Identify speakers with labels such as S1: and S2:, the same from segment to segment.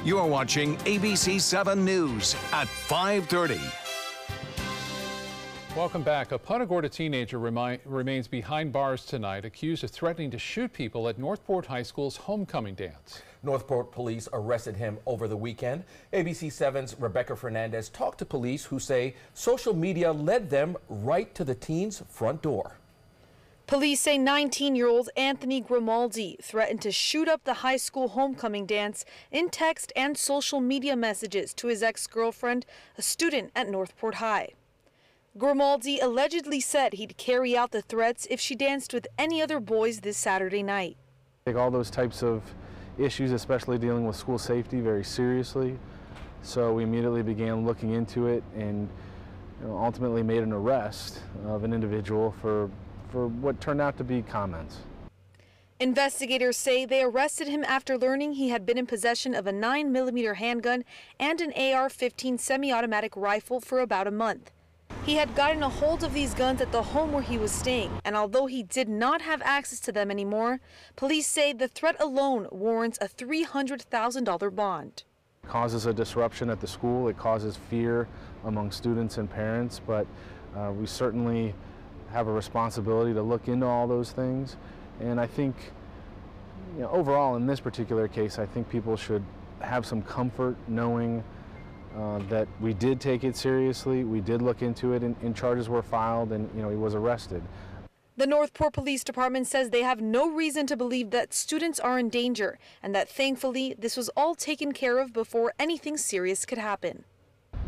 S1: You're watching ABC7 News at 5:30.
S2: Welcome back. A Punta Gorda teenager remains behind bars tonight, accused of threatening to shoot people at Northport High School's homecoming dance.
S3: Northport police arrested him over the weekend. ABC7's Rebecca Fernandez talked to police who say social media led them right to the teen's front door.
S4: Police say 19-year-old Anthony Grimaldi threatened to shoot up the high school homecoming dance in text and social media messages to his ex-girlfriend, a student at Northport High. Grimaldi allegedly said he'd carry out the threats if she danced with any other boys this Saturday night.
S5: Take all those types of issues, especially dealing with school safety, very seriously. So we immediately began looking into it and ultimately made an arrest of an individual for what turned out to be comments.
S4: Investigators say they arrested him after learning he had been in possession of a 9mm handgun and an AR-15 semi-automatic rifle for about a month. He had gotten a hold of these guns at the home where he was staying, and although he did not have access to them anymore, police say the threat alone warrants a $300,000 bond.
S5: It causes a disruption at the school. It causes fear among students and parents, but we certainly have a responsibility to look into all those things. And I think, overall in this particular case, I think people should have some comfort knowing that we did take it seriously, we did look into it, and charges were filed, and he was arrested.
S4: The Northport Police Department says they have no reason to believe that students are in danger, and that thankfully this was all taken care of before anything serious could happen.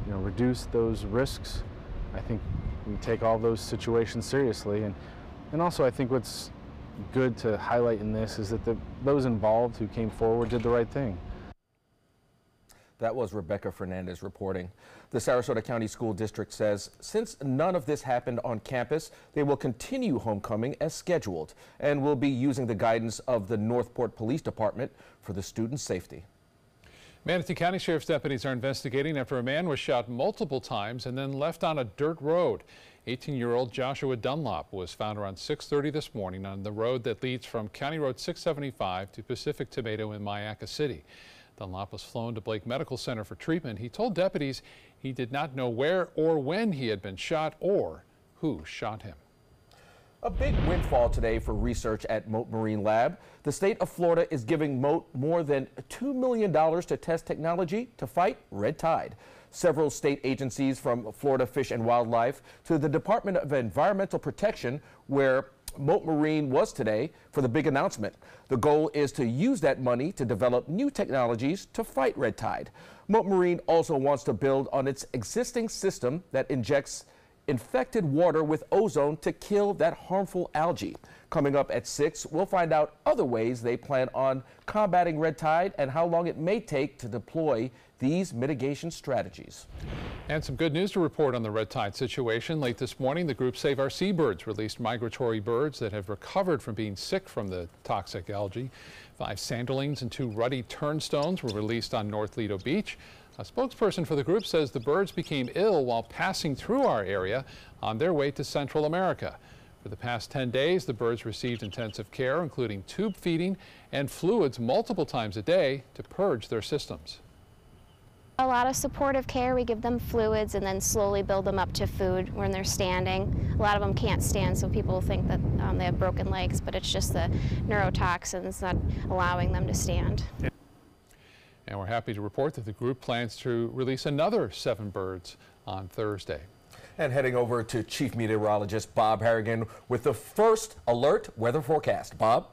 S5: Reduce those risks. I think we take all those situations seriously, and also I think what's good to highlight in this is that those involved who came forward did the right thing.
S3: That was Rebecca Fernandez reporting. The Sarasota County School District says since none of this happened on campus, they will continue homecoming as scheduled and will be using the guidance of the Northport Police Department for the students' safety.
S2: Manatee County Sheriff's deputies are investigating after a man was shot multiple times and then left on a dirt road. 18-year-old Joshua Dunlop was found around 6:30 this morning on the road that leads from County Road 675 to Pacific Tomato in Mayaca City. Dunlop was flown to Blake Medical Center for treatment. He told deputies he did not know where or when he had been shot or who shot him.
S3: A big windfall today for research at Mote Marine Lab. The state of Florida is giving Mote more than $2 million to test technology to fight red tide. Several state agencies, from Florida Fish and Wildlife to the Department of Environmental Protection, where Mote Marine was today for the big announcement. The goal is to use that money to develop new technologies to fight red tide. Mote Marine also wants to build on its existing system that injects infected water with ozone to kill that harmful algae. Coming up at 6, we'll find out other ways they plan on combating red tide and how long it may take to deploy these mitigation strategies.
S2: And some good news to report on the red tide situation. Late this morning, the group Save Our Seabirds released migratory birds that have recovered from being sick from the toxic algae. 5 sanderlings and 2 ruddy turnstones were released on North Lido Beach. A spokesperson for the group says the birds became ill while passing through our area on their way to Central America. For the past 10 days, the birds received intensive care, including tube feeding and fluids multiple times a day to purge their systems.
S6: A lot of supportive care. We give them fluids and then slowly build them up to food when they're standing. A lot of them can't stand, so people think that they have broken legs, but it's just the neurotoxins not allowing them to stand.
S2: And we're happy to report that the group plans to release another 7 birds on Thursday.
S3: And heading over to Chief Meteorologist Bob Harrigan with the first alert weather forecast. Bob?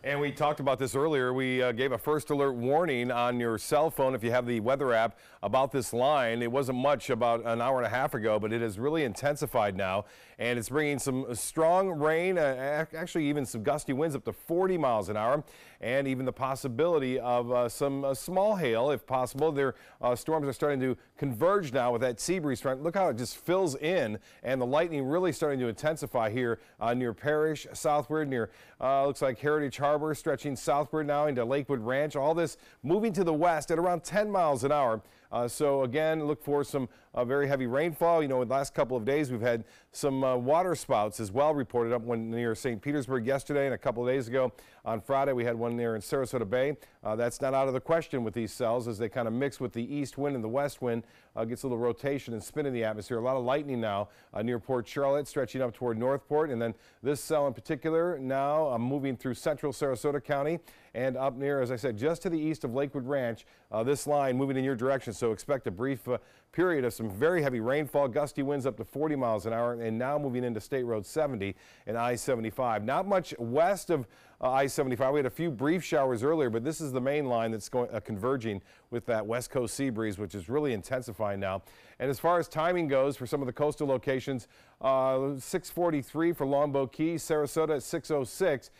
S7: And we talked about this earlier. We gave a first alert warning on your cell phone if you have the weather app about this line. It wasn't much about an hour and a half ago, but it has really intensified now, and it's bringing some strong rain, actually even some gusty winds up to 40 miles an hour, and even the possibility of some small hail if possible. Their storms are starting to converge now with that sea breeze front. Look how it just fills in, and the lightning really starting to intensify here near Parrish, southward near looks like Heritage Harbor, stretching southward now into Lakewood Ranch. All this moving to the west at around 10 miles an hour. So again, look for some very heavy rainfall. You know, in the last couple of days, we've had some water spouts as well reported up one near St. Petersburg yesterday, and a couple of days ago on Friday, we had one near in Sarasota Bay. That's not out of the question with these cells as they kind of mix with the east wind and the west wind. Gets a little rotation and spin in the atmosphere. A lot of lightning now near Port Charlotte, stretching up toward Northport. And then this cell in particular now moving through central Sarasota County and up near, as I said, just to the east of Lakewood Ranch. This line moving in your direction, so expect a brief period of some very heavy rainfall, gusty winds up to 40 miles an hour, and now moving into State Road 70 and I-75. Not much west of I-75. We had a few brief showers earlier, but this is the main line that's going converging with that west coast sea breeze, which is really intensifying now. And as far as timing goes for some of the coastal locations, 6:43 for Longboat Key, Sarasota at 6:06.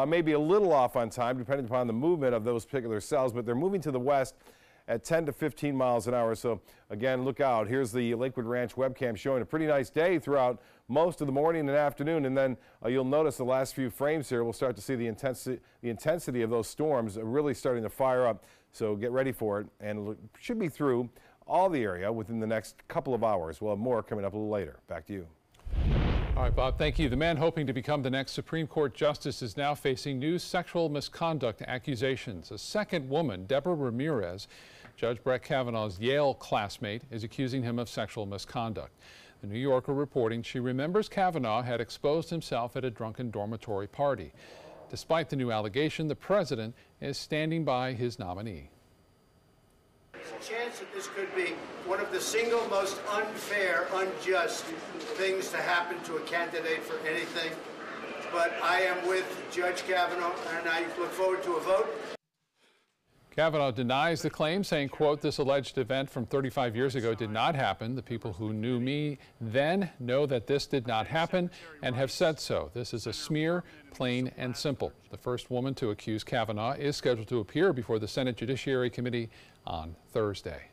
S7: Maybe a little off on time depending upon the movement of those particular cells, but they're moving to the west at 10 to 15 miles an hour. So again, look out. Here's the Lakewood Ranch webcam showing a pretty nice day throughout most of the morning and afternoon. And then you'll notice the last few frames here, we'll start to see the intensity of those storms really starting to fire up. So get ready for it, and it should be through all the area within the next couple of hours. We'll have more coming up a little later. Back to you.
S2: All right, Bob, thank you. The man hoping to become the next Supreme Court justice is now facing new sexual misconduct accusations. A second woman, Deborah Ramirez, Judge Brett Kavanaugh's Yale classmate, is accusing him of sexual misconduct. The New Yorker reporting she remembers Kavanaugh had exposed himself at a drunken dormitory party. Despite the new allegation, the president is standing by his nominee.
S8: There's a chance that this could be one of the single most unfair, unjust things to happen to a candidate for anything. But I am with Judge Kavanaugh, and I look forward to a vote.
S2: Kavanaugh denies the claim, saying, quote, "This alleged event from 35 years ago did not happen. The people who knew me then know that this did not happen and have said so. This is a smear, plain and simple." The first woman to accuse Kavanaugh is scheduled to appear before the Senate Judiciary Committee on Thursday.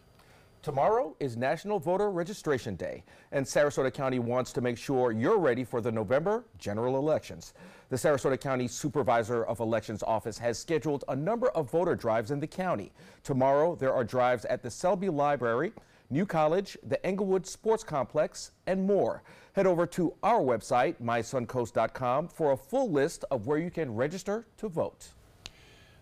S3: Tomorrow is National Voter Registration Day, and Sarasota County wants to make sure you're ready for the November general elections. The Sarasota County Supervisor of Elections Office has scheduled a number of voter drives in the county. Tomorrow, there are drives at the Selby Library, New College, the Englewood Sports Complex, and more. Head over to our website, mysuncoast.com, for a full list of where you can register to vote.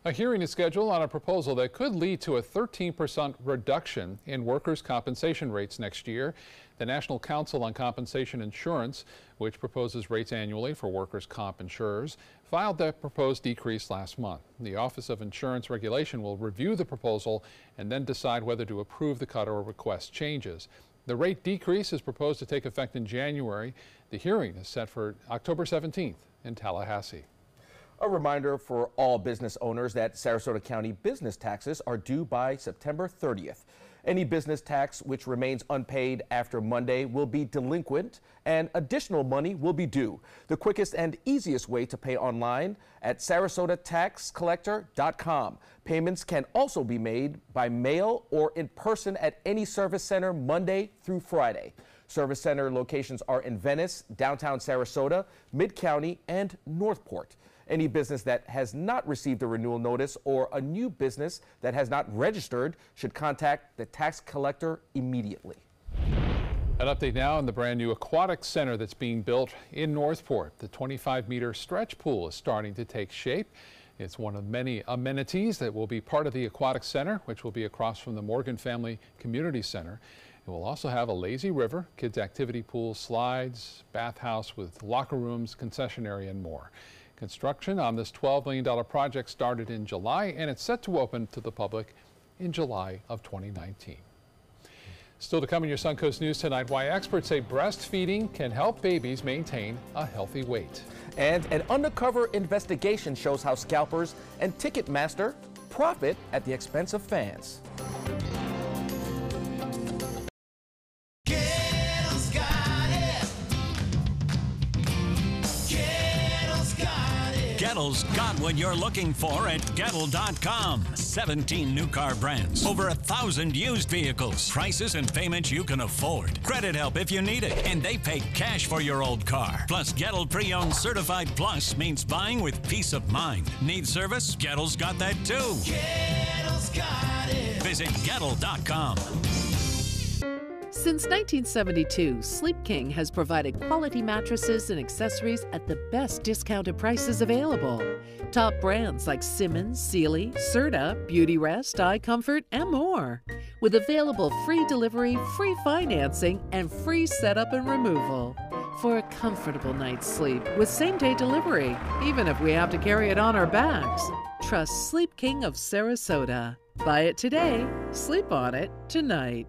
S2: A hearing is scheduled on a proposal that could lead to a 13% reduction in workers' compensation rates next year. The National Council on Compensation Insurance, which proposes rates annually for workers' comp insurers, filed that proposed decrease last month. The Office of Insurance Regulation will review the proposal and then decide whether to approve the cut or request changes. The rate decrease is proposed to take effect in January. The hearing is set for October 17th in Tallahassee.
S3: A reminder for all business owners that Sarasota County business taxes are due by September 30th. Any business tax which remains unpaid after Monday will be delinquent and additional money will be due. The quickest and easiest way to pay online at sarasotataxcollector.com. Payments can also be made by mail or in person at any service center Monday through Friday. Service center locations are in Venice, downtown Sarasota, Mid-County, and Northport. Any business that has not received a renewal notice or a new business that has not registered should contact the tax collector immediately.
S2: An update now on the brand new aquatic center that's being built in Northport. The 25-meter stretch pool is starting to take shape. It's one of many amenities that will be part of the aquatic center, which will be across from the Morgan Family Community Center. It will also have a lazy river, kids activity pool, slides, bathhouse with locker rooms, concession area, and more. Construction on this $12 million project started in July, and it's set to open to the public in July of 2019. Still to come in your Suncoast News tonight, why experts say breastfeeding can help babies maintain a healthy weight.
S3: And an undercover investigation shows how scalpers and Ticketmaster profit at the expense of fans.
S1: Kettle's got
S9: what you're looking for at Gettle.com. 17 new car brands, over 1,000 used vehicles, prices and payments you can afford. Credit help if you need it, and they pay cash for your old car. Plus, Gettle Pre-Owned Certified Plus means buying with peace of mind. Need service? Gettle's got that too. Gettle's got it. Visit Gettle.com.
S10: Since 1972, Sleep King has provided quality mattresses and accessories at the best discounted prices available. Top brands like Simmons, Sealy, Serta, Beautyrest, iComfort, and more. With available free delivery, free financing, and free setup and removal. For a comfortable night's sleep with same-day delivery, even if we have to carry it on our backs. Trust Sleep King of Sarasota. Buy it today, sleep on it tonight.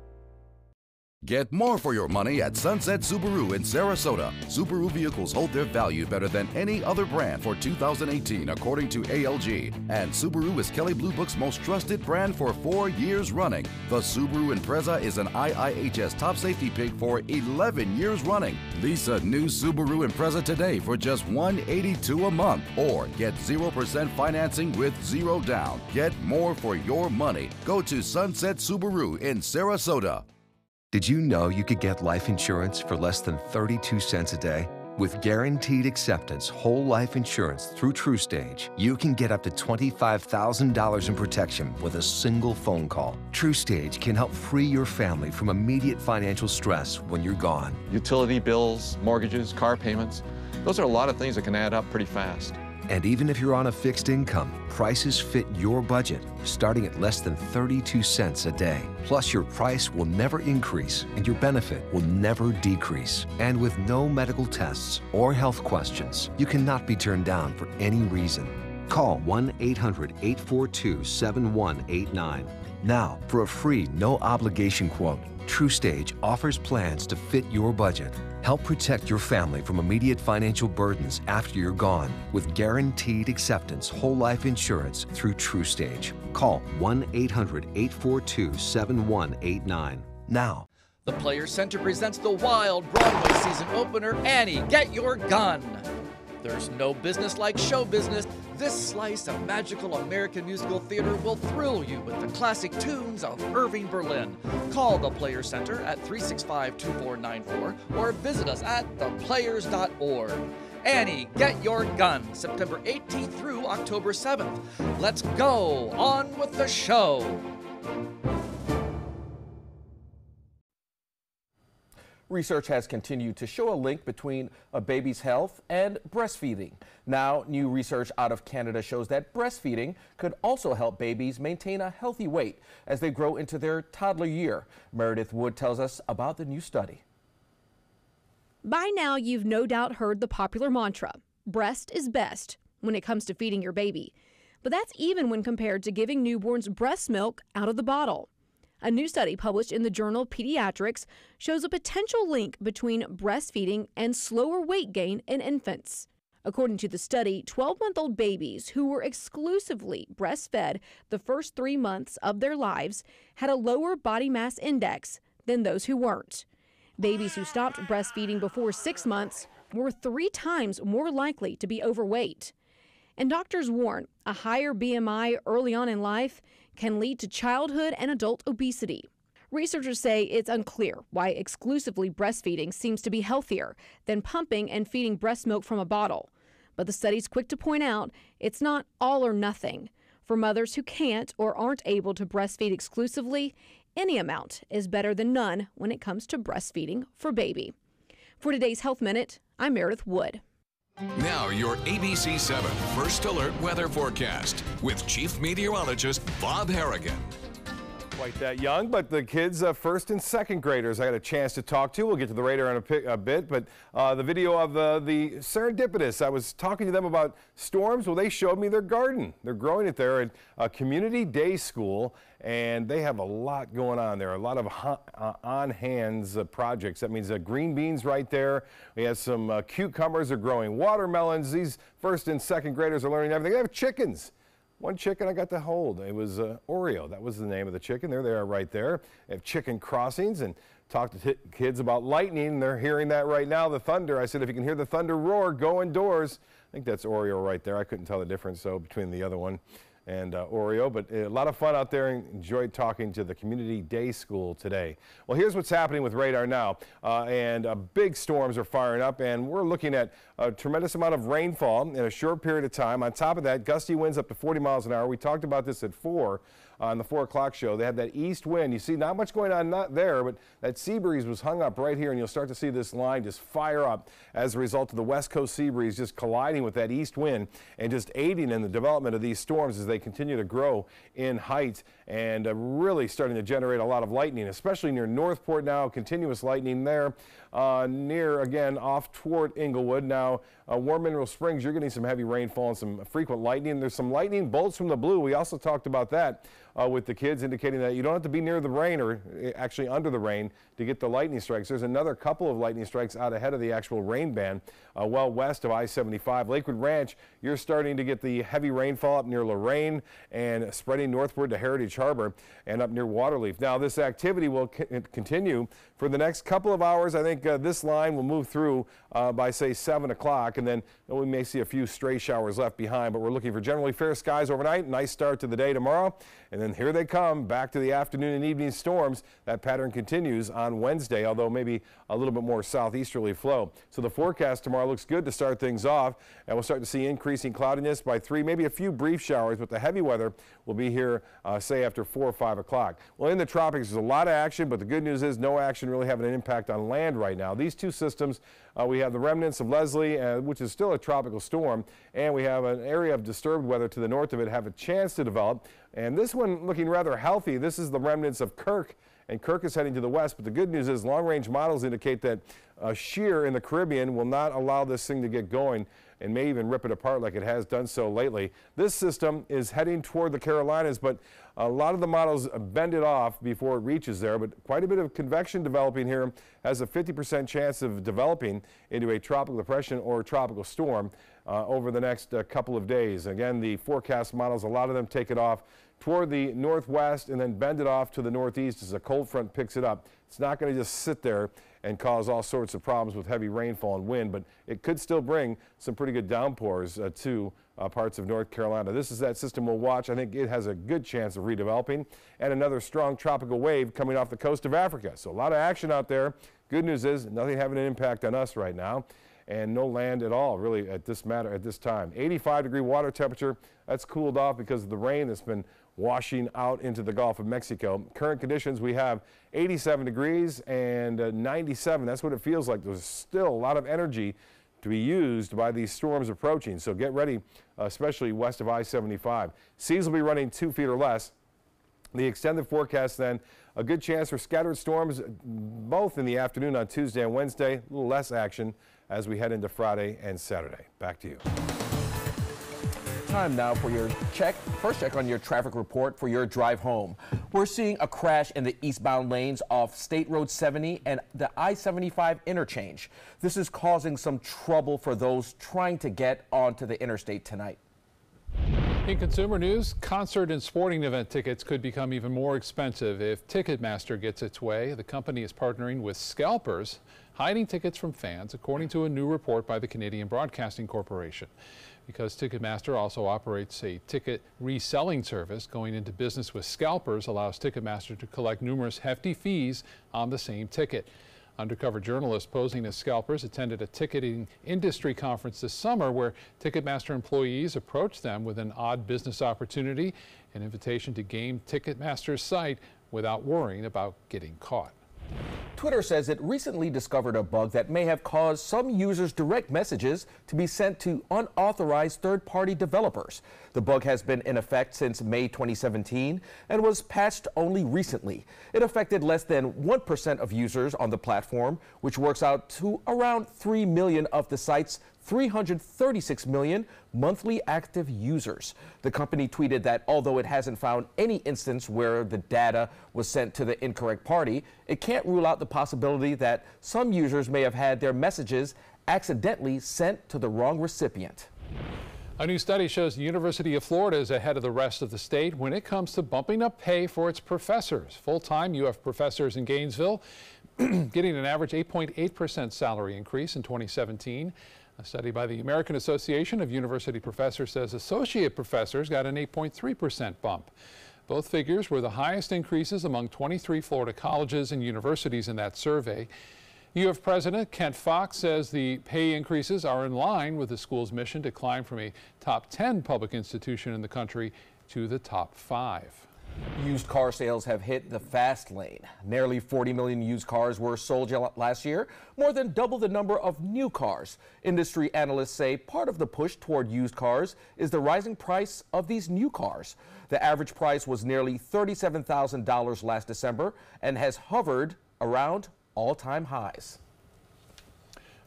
S11: Get more for your money at Sunset Subaru in Sarasota. Subaru vehicles hold their value better than any other brand for 2018, according to ALG. And Subaru is Kelley Blue Book's most trusted brand for 4 years running. The Subaru Impreza is an IIHS top safety pick for 11 years running. Lease a new Subaru Impreza today for just $182 a month, or get 0% financing with 0 down. Get more for your money. Go to Sunset Subaru in Sarasota.
S12: Did you know you could get life insurance for less than 32 cents a day? With Guaranteed Acceptance whole life insurance through TrueStage, you can get up to $25,000 in protection with a single phone call. TrueStage can help free your family from immediate financial stress when you're gone.
S13: Utility bills, mortgages, car payments, those are a lot of things that can add up pretty fast.
S12: And even if you're on a fixed income, prices fit your budget, starting at less than 32 cents a day. Plus, your price will never increase and your benefit will never decrease. And with no medical tests or health questions, you cannot be turned down for any reason. Call 1-800-842-7189. Now, for a free, no-obligation quote, TrueStage offers plans to fit your budget. Help protect your family from immediate financial burdens after you're gone with Guaranteed Acceptance whole life insurance through TrueStage. Call 1-800-842-7189 now.
S14: The Players Center presents the wild Broadway season opener, Annie, Get Your Gun. There's no business like show business. This slice of magical American musical theater will thrill you with the classic tunes of Irving Berlin. Call the Players Center at 365-2494 or visit us at theplayers.org. Annie, Get Your Gun, September 18th through October 7th. Let's go on with the show.
S3: Research has continued to show a link between a baby's health and breastfeeding. Now, new research out of Canada shows that breastfeeding could also help babies maintain a healthy weight as they grow into their toddler year. Meredith Wood tells us about the new study.
S15: By now, you've no doubt heard the popular mantra, breast is best, when it comes to feeding your baby. But that's even when compared to giving newborns breast milk out of the bottle. A new study published in the journal Pediatrics shows a potential link between breastfeeding and slower weight gain in infants. According to the study, 12-month-old babies who were exclusively breastfed the first 3 months of their lives had a lower body mass index than those who weren't. Babies who stopped breastfeeding before 6 months were 3 times more likely to be overweight. And doctors warn a higher BMI early on in life can lead to childhood and adult obesity. Researchers say it's unclear why exclusively breastfeeding seems to be healthier than pumping and feeding breast milk from a bottle. But the study's quick to point out it's not all or nothing. For mothers who can't or aren't able to breastfeed exclusively, any amount is better than none when it comes to breastfeeding for baby. For today's Health Minute, I'm Meredith Wood.
S1: Now your ABC7 First Alert weather forecast with Chief Meteorologist Bob Harrigan.
S7: Quite that young, but the kids, first and second graders, I got a chance to talk to. We'll get to the radar in a bit, but the video of the serendipitous, I was talking to them about storms. Well, they showed me their garden. They're growing it there at a community day school, and they have a lot going on there, a lot of on-hands projects. That means green beans right there. We have some cucumbers. They're growing watermelons. These first and second graders are learning everything. They have chickens. One chicken I got to hold. It was Oreo. That was the name of the chicken. There they are right there. They have chicken crossings and talked to kids about lightning. They're hearing that right now, the thunder. I said, if you can hear the thunder roar, go indoors. think that's Oreo right there. I couldn't tell the difference between the other one and Oreo, but a lot of fun out there, and enjoyed talking to the Community Day School today. Well, here's what's happening with radar now, and big storms are firing up, and we're looking at a tremendous amount of rainfall in a short period of time. On top of that, gusty winds up to 40 miles an hour. We talked about this at 4 on the 4 o'clock show. They had that east wind. You see not much going on not there, but that sea breeze was hung up right here, and you'll start to see this line just fire up as a result of the west coast sea breeze just colliding with that east wind and just aiding in the development of these storms as they continue to grow in height and really starting to generate a lot of lightning, especially near Northport now. Continuous lightning there. Near, again, off toward Inglewood. Now, Warm Mineral Springs, you're getting some heavy rainfall and some frequent lightning. There's some lightning bolts from the blue. We also talked about that with the kids, indicating that you don't have to be near the rain or actually under the rain to get the lightning strikes. There's another couple of lightning strikes out ahead of the actual rain band, well west of I-75. Lakewood Ranch, you're starting to get the heavy rainfall up near Lorraine and spreading northward to Heritage Harbor and up near Waterleaf. Now, this activity will continue for the next couple of hours. I think this line will move through by, say, 7 o'clock, and then we may see a few stray showers left behind, but we're looking for generally fair skies overnight. Nice start to the day tomorrow, and then here they come back to the afternoon and evening storms. That pattern continues on Wednesday, although maybe a little bit more southeasterly flow. So the forecast tomorrow looks good to start things off, and we'll start to see increasing cloudiness by 3, maybe a few brief showers, but the heavy weather will be here, say, after 4 or 5 o'clock. Well, in the tropics, there's a lot of action, but the good news is no action really having an impact on land right now. These two systems, we have the remnants of Leslie, which is still a tropical storm, and we have an area of disturbed weather to the north of it have a chance to develop. And this one looking rather healthy. This is the remnants of Kirk, and Kirk is heading to the west. But the good news is long-range models indicate that shear in the Caribbean will not allow this thing to get going and may even rip it apart like it has done so lately. This system is heading toward the Carolinas, but a lot of the models bend it off before it reaches there, but quite a bit of convection developing here has a 50% chance of developing into a tropical depression or a tropical storm over the next couple of days. Again, the forecast models, a lot of them take it off toward the northwest and then bend it off to the northeast as a cold front picks it up. It's not going to just sit there and cause all sorts of problems with heavy rainfall and wind, but it could still bring some pretty good downpours to parts of North Carolina. This is that system we'll watch. I think it has a good chance of redeveloping, and another strong tropical wave coming off the coast of Africa. So a lot of action out there. Good news is nothing having an impact on us right now, and no land at all really at this time. 85-degree water temperature. That's cooled off because of the rain that's been washing out into the Gulf of Mexico. Current conditions, we have 87 degrees and 97. That's what it feels like. There's still a lot of energy to be used by these storms approaching. So get ready, especially west of I-75. Seas will be running 2 feet or less. The extended forecast then, a good chance for scattered storms both in the afternoon on Tuesday and Wednesday. A little less action as we head into Friday and Saturday. Back to you.
S3: Time now for your first check on your traffic report for your drive home. We're seeing a crash in the eastbound lanes off State Road 70 and the I-75 interchange. This is causing some trouble for those trying to get onto the interstate tonight.
S2: In consumer news, concert and sporting event tickets could become even more expensive if Ticketmaster gets its way. The company is partnering with scalpers, hiding tickets from fans, according to a new report by the Canadian Broadcasting Corporation. Because Ticketmaster also operates a ticket reselling service, going into business with scalpers allows Ticketmaster to collect numerous hefty fees on the same ticket. Undercover journalists posing as scalpers attended a ticketing industry conference this summer where Ticketmaster employees approached them with an odd business opportunity, an invitation to game Ticketmaster's site without worrying about getting caught.
S3: Twitter says it recently discovered a bug that may have caused some users' direct messages to be sent to unauthorized third-party developers. The bug has been in effect since May 2017 and was patched only recently. It affected less than 1% of users on the platform, which works out to around 3 million of the site's 336 million monthly active users. The company tweeted that although it hasn't found any instance where the data was sent to the incorrect party, it can't rule out the possibility that some users may have had their messages accidentally sent to the wrong recipient.
S2: A new study shows the University of Florida is ahead of the rest of the state when it comes to bumping up pay for its professors. Full-time UF professors in Gainesville getting an average 8.8% salary increase in 2017. A study by the American Association of University Professors says associate professors got an 8.3% bump. Both figures were the highest increases among 23 Florida colleges and universities in that survey. U of President Kent Fox says the pay increases are in line with the school's mission to climb from a top 10 public institution in the country to the top 5.
S3: Used car sales have hit the fast lane. Nearly 40 million used cars were sold last year, more than double the number of new cars. Industry analysts say part of the push toward used cars is the rising price of these new cars. The average price was nearly $37,000 last December and has hovered around all-time highs.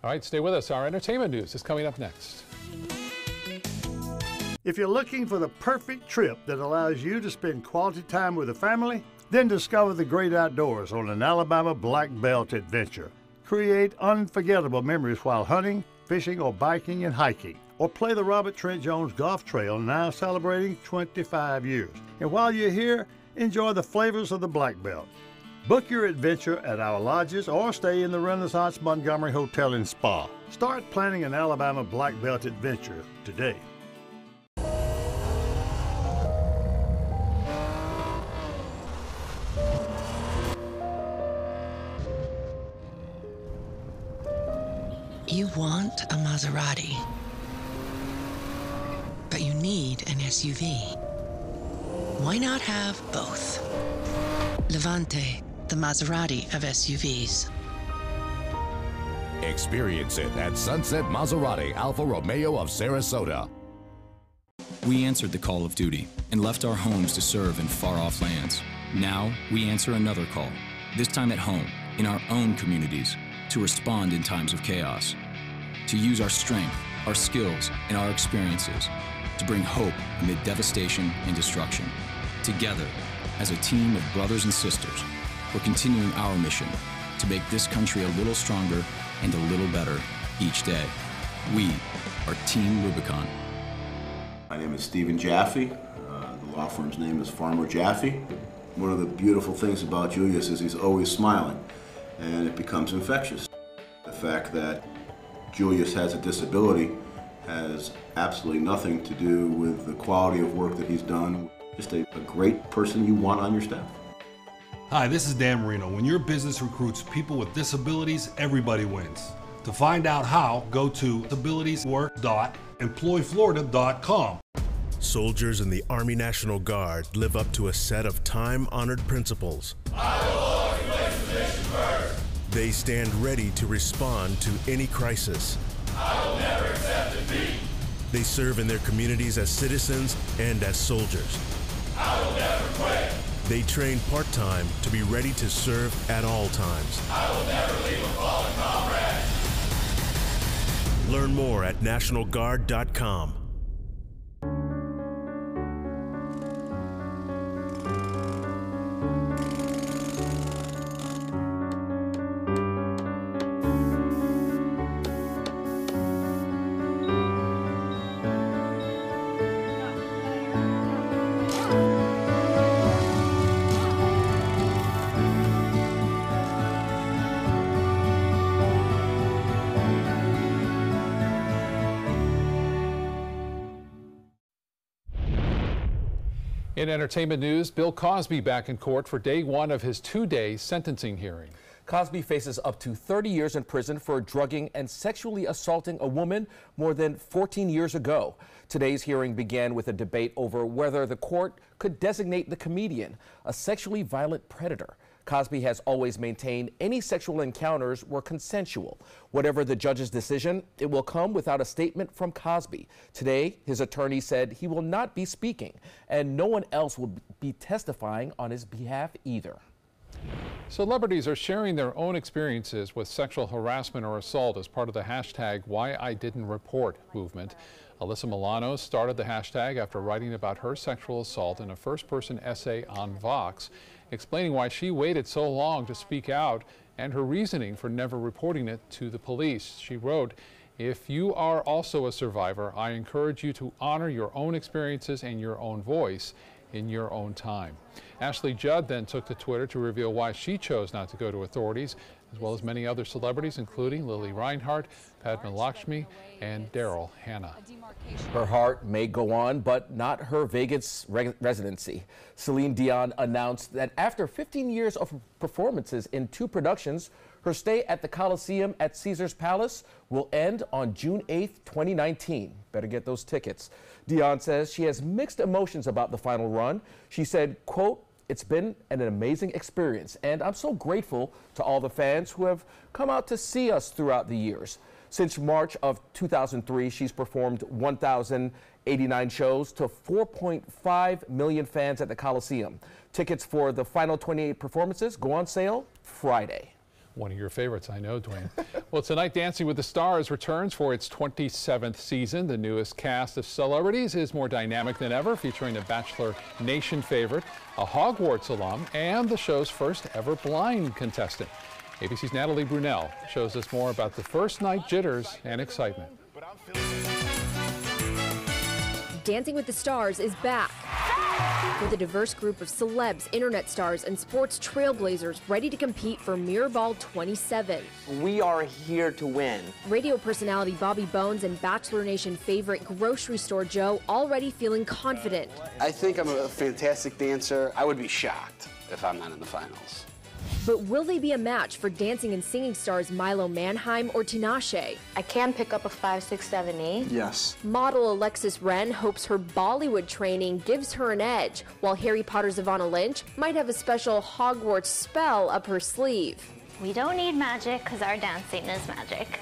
S2: All right, stay with us. Our entertainment news is coming up next.
S16: If you're looking for the perfect trip that allows you to spend quality time with the family, then discover the great outdoors on an Alabama Black Belt adventure. Create unforgettable memories while hunting, fishing, or biking and hiking. Or play the Robert Trent Jones Golf Trail, now celebrating 25 years. And while you're here, enjoy the flavors of the Black Belt. Book your adventure at our lodges or stay in the Renaissance Montgomery Hotel and Spa. Start planning an Alabama Black Belt adventure today.
S17: You want a Maserati, but you need an SUV. Why not have both? Levante, the Maserati of SUVs.
S11: Experience it at Sunset Maserati Alfa Romeo of Sarasota.
S18: We answered the call of duty and left our homes to serve in far-off lands. Now we answer another call, this time at home, in our own communities, to respond in times of chaos, to use our strength, our skills, and our experiences to bring hope amid devastation and destruction. Together, as a team of brothers and sisters, we're continuing our mission to make this country a little stronger and a little better each day. We are Team Rubicon.
S19: My name is Stephen Jaffe. The law firm's name is Farmer Jaffe. One of the beautiful things about Julius is he's always smiling, and it becomes infectious. The fact that Julius has a disability has absolutely nothing to do with the quality of work that he's done. Just a great person you want on your staff.
S20: Hi, this is Dan Marino. When your business recruits people with disabilities, everybody wins. To find out how, go to disabilitieswork.employflorida.com.
S21: Soldiers in the Army National Guard live up to a set of time-honored principles.
S22: I will always place the mission first.
S21: They stand ready to respond to any crisis.
S22: I will never accept defeat.
S21: They serve in their communities as citizens and as soldiers.
S22: I will never quit.
S21: They train part-time to be ready to serve at all times.
S22: I will never leave a fallen comrade.
S21: Learn more at nationalguard.com.
S2: In entertainment news, Bill Cosby back in court for day one of his two-day sentencing hearing.
S3: Cosby faces up to 30 years in prison for drugging and sexually assaulting a woman more than 14 years ago. Today's hearing began with a debate over whether the court could designate the comedian a sexually violent predator. Cosby has always maintained any sexual encounters were consensual. Whatever the judge's decision, it will come without a statement from Cosby. Today, his attorney said he will not be speaking, and no one else will be testifying on his behalf either.
S2: Celebrities are sharing their own experiences with sexual harassment or assault as part of the hashtag #WhyIDidn'tReport movement. Alyssa Milano started the hashtag after writing about her sexual assault in a first-person essay on Vox, explaining why she waited so long to speak out and her reasoning for never reporting it to the police. She wrote, "If you are also a survivor, I encourage you to honor your own experiences and your own voice. in your own time. Ashley Judd then took to Twitter to reveal why she chose not to go to authorities, as well as many other celebrities, including Lily Reinhart, Padma Lakshmi, and Daryl Hannah.
S3: Her heart may go on, but not her Vegas residency. Celine Dion announced that after 15 years of performances in 2 productions, her stay at the Coliseum at Caesar's Palace will end on June 8th, 2019. Better get those tickets. Dion says she has mixed emotions about the final run. She said, quote, "It's been an amazing experience, and I'm so grateful to all the fans who have come out to see us throughout the years." Since March of 2003, she's performed 1,089 shows to 4.5 million fans at the Coliseum. Tickets for the final 28 performances go on sale Friday.
S2: One of your favorites, I know, Dwayne. Well, tonight, Dancing with the Stars returns for its 27th season. The newest cast of celebrities is more dynamic than ever, featuring a Bachelor Nation favorite, a Hogwarts alum, and the show's first ever blind contestant. ABC's Natalie Brunell shows us more about the first night jitters and excitement.
S4: Dancing with the Stars is back with a diverse group of celebs, internet stars, and sports trailblazers ready to compete for Mirrorball 27.
S5: We are here to win.
S4: Radio personality Bobby Bones and Bachelor Nation favorite Grocery Store Joe already feeling confident.
S5: I think I'm a fantastic dancer. I would be shocked if I'm not in the finals.
S4: But will they be a match for dancing and singing stars Milo Manheim or Tinashe?
S23: I can pick up a 5, 6, 7, 8.
S5: Yes.
S4: Model Alexis Wren hopes her Bollywood training gives her an edge, while Harry Potter's Ivana Lynch might have a special Hogwarts spell up her sleeve.
S23: We don't need magic because our dancing is magic.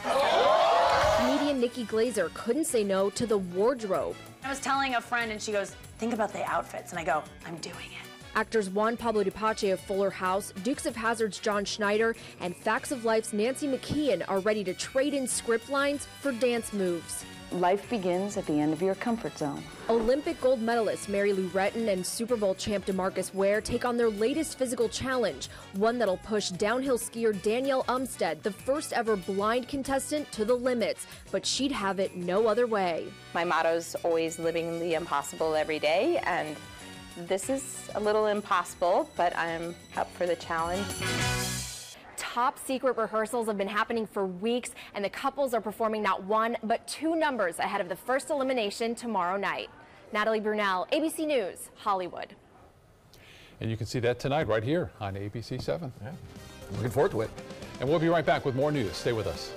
S4: Comedian Nikki Glazer couldn't say no to the wardrobe.
S24: I was telling a friend and she goes, think about the outfits. And I go, I'm doing it.
S4: Actors Juan Pablo Dipache of Fuller House, Dukes of Hazzard's John Schneider, and Facts of Life's Nancy McKeon are ready to trade in script lines for dance moves.
S25: Life begins at the end of your comfort zone.
S4: Olympic gold medalist Mary Lou Retton and Super Bowl champ DeMarcus Ware take on their latest physical challenge, one that'll push downhill skier Danielle Umstead, the first ever blind contestant, to the limits, but she'd have it no other way.
S26: My motto's always living the impossible every day, and this is a little impossible, but I'm up for the challenge.
S4: Top secret rehearsals have been happening for weeks, and the couples are performing not 1, but 2 numbers ahead of the first elimination tomorrow night. Natalie Brunell, ABC News, Hollywood.
S2: And you can see that tonight right here on ABC7.
S3: Yeah. Looking forward to it.
S2: And we'll be right back with more news. Stay with us.